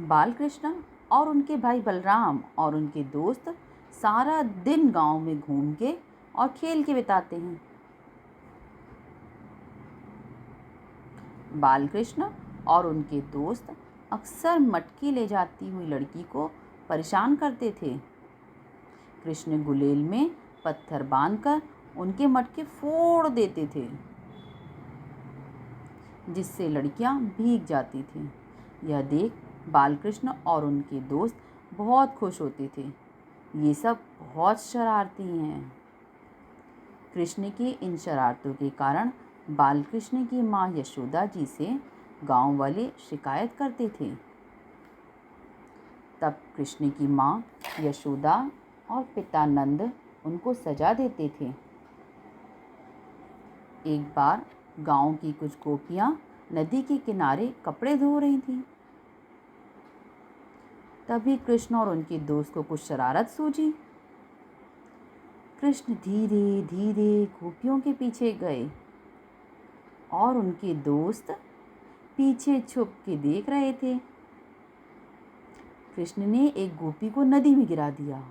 बालकृष्ण और उनके भाई बलराम और उनके दोस्त सारा दिन गांव में घूम के और खेल के बिताते हैं। बालकृष्ण और उनके दोस्त अक्सर मटकी ले जाती हुई लड़की को परेशान करते थे। कृष्ण गुलेल में पत्थर बांधकर उनके मटके फोड़ देते थे, जिससे लड़कियां भीग जाती थीं। यह देख बालकृष्ण और उनके दोस्त बहुत खुश होते थे। ये सब बहुत शरारती हैं। कृष्ण की इन शरारतों के कारण बालकृष्ण की माँ यशोदा जी से गांव वाले शिकायत करते थे। तब कृष्ण की माँ यशोदा और पिता नंद उनको सजा देते थे। एक बार गांव की कुछ गोपियां नदी के किनारे कपड़े धो रही थीं। तभी कृष्ण और उनके दोस्त को कुछ शरारत सूझी। कृष्ण धीरे धीरे गोपियों के पीछे गए और उनके दोस्त पीछे छुप के देख रहे थे। कृष्ण ने एक गोपी को नदी में गिरा दिया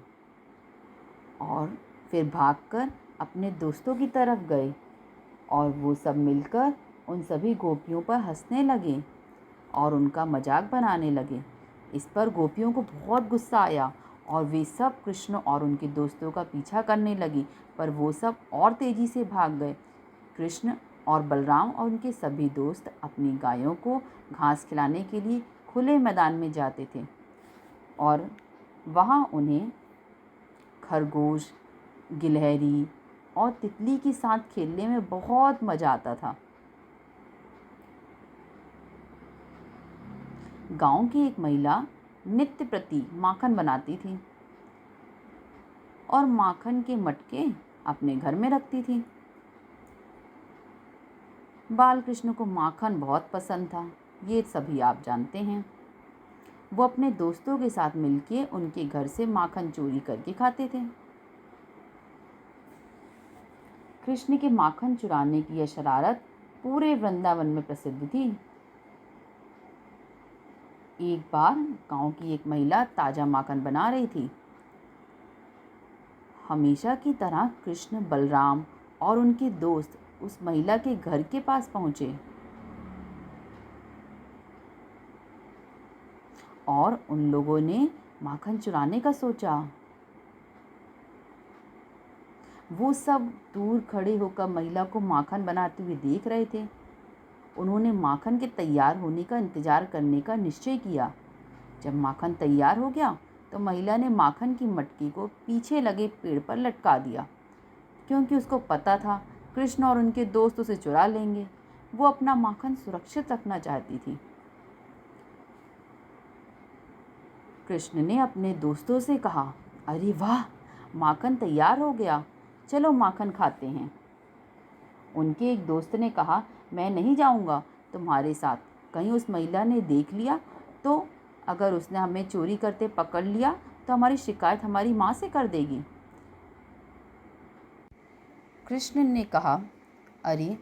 और फिर भागकर अपने दोस्तों की तरफ गए और वो सब मिलकर उन सभी गोपियों पर हंसने लगे और उनका मजाक बनाने लगे। इस पर गोपियों को बहुत गुस्सा आया और वे सब कृष्ण और उनके दोस्तों का पीछा करने लगी, पर वो सब और तेजी से भाग गए। कृष्ण और बलराम और उनके सभी दोस्त अपनी गायों को घास खिलाने के लिए खुले मैदान में जाते थे और वहाँ उन्हें खरगोश, गिलहरी और तितली के साथ खेलने में बहुत मज़ा आता था। गांव की एक महिला नित्य प्रति माखन बनाती थी और माखन के मटके अपने घर में रखती थी। बालकृष्ण को माखन बहुत पसंद था, ये सभी आप जानते हैं। वो अपने दोस्तों के साथ मिलके उनके घर से माखन चोरी करके खाते थे। कृष्ण के माखन चुराने की यह शरारत पूरे वृंदावन में प्रसिद्ध थी। एक बार गांव की एक महिला ताजा माखन बना रही थी। हमेशा की तरह कृष्ण, बलराम और उनके दोस्त उस महिला के घर के पास पहुंचे और उन लोगों ने माखन चुराने का सोचा। वो सब दूर खड़े होकर महिला को माखन बनाते हुए देख रहे थे। उन्होंने माखन के तैयार होने का इंतजार करने का निश्चय किया। जब माखन तैयार हो गया तो महिला ने माखन की मटकी को पीछे लगे पेड़ पर लटका दिया, क्योंकि उसको पता था कृष्ण और उनके दोस्त उसे चुरा लेंगे। वो अपना माखन सुरक्षित रखना चाहती थी। कृष्ण ने अपने दोस्तों से कहा, अरे वाह, माखन तैयार हो गया, चलो माखन खाते हैं। उनके एक दोस्त ने कहा, मैं नहीं जाऊंगा तुम्हारे साथ, कहीं उस महिला ने देख लिया तो अगर उसने हमें चोरी करते पकड़ लिया तो हमारी शिकायत हमारी माँ से कर देगी। कृष्ण ने कहा, अरे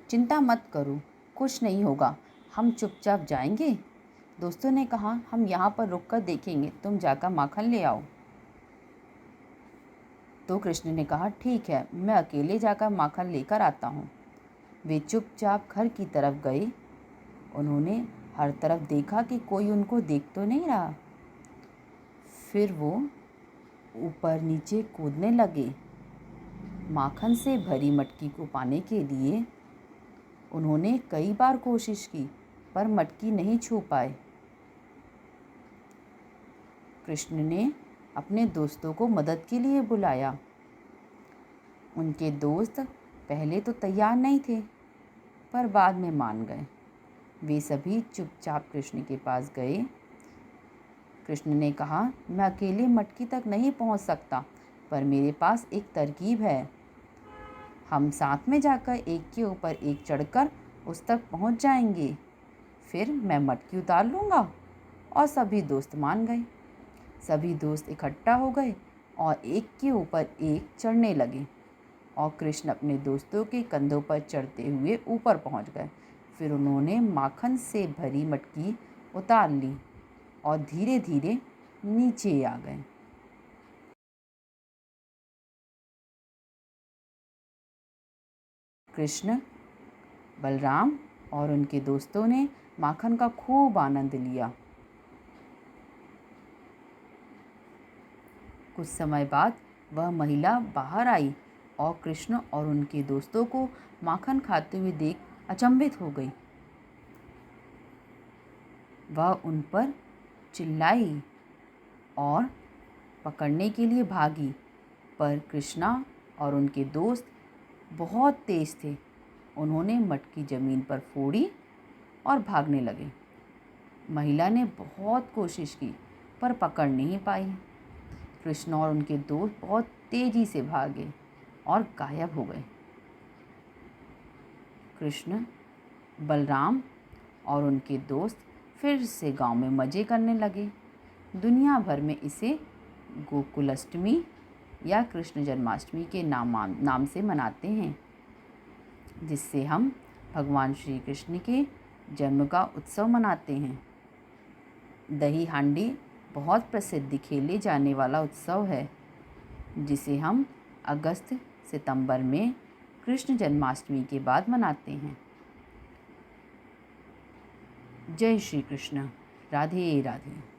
चिंता मत करो, कुछ नहीं होगा, हम चुपचाप जाएंगे। दोस्तों ने कहा, हम यहाँ पर रुक कर देखेंगे, तुम जाकर माखन ले आओ। तो कृष्ण ने कहा, ठीक है, मैं अकेले जाकर माखन लेकर आता हूँ। वे चुपचाप घर की तरफ गए। उन्होंने हर तरफ देखा कि कोई उनको देख तो नहीं रहा। फिर वो ऊपर नीचे कूदने लगे। माखन से भरी मटकी को पाने के लिए उन्होंने कई बार कोशिश की, पर मटकी नहीं छू पाए। कृष्ण ने अपने दोस्तों को मदद के लिए बुलाया। उनके दोस्त पहले तो तैयार नहीं थे, पर बाद में मान गए। वे सभी चुपचाप कृष्ण के पास गए। कृष्ण ने कहा, मैं अकेले मटकी तक नहीं पहुंच सकता, पर मेरे पास एक तरकीब है। हम साथ में जाकर एक के ऊपर एक चढ़कर उस तक पहुंच जाएंगे। फिर मैं मटकी उतार लूँगा। और सभी दोस्त मान गए। सभी दोस्त इकट्ठा हो गए और एक के ऊपर एक चढ़ने लगे और कृष्ण अपने दोस्तों के कंधों पर चढ़ते हुए ऊपर पहुंच गए। फिर उन्होंने माखन से भरी मटकी उतार ली। और धीरे धीरे नीचे आ गए। कृष्ण, बलराम और उनके दोस्तों ने माखन का खूब आनंद लिया। कुछ समय बाद वह महिला बाहर आई और कृष्ण और उनके दोस्तों को माखन खाते हुए देख अचंभित हो गई। वह उन पर चिल्लाई और पकड़ने के लिए भागी, पर कृष्णा और उनके दोस्त बहुत तेज थे। उन्होंने मटकी जमीन पर फोड़ी और भागने लगे। महिला ने बहुत कोशिश की पर पकड़ नहीं पाई। कृष्ण और उनके दोस्त बहुत तेजी से भागे और गायब हो गए। कृष्ण, बलराम और उनके दोस्त फिर से गांव में मज़े करने लगे। दुनिया भर में इसे गोकुलाष्टमी या कृष्ण जन्माष्टमी के नाम से मनाते हैं, जिससे हम भगवान श्री कृष्ण के जन्म का उत्सव मनाते हैं। दही हांडी बहुत प्रसिद्ध खेले जाने वाला उत्सव है, जिसे हम अगस्त सितंबर में कृष्ण जन्माष्टमी के बाद मनाते हैं। जय श्री कृष्ण। राधे राधे।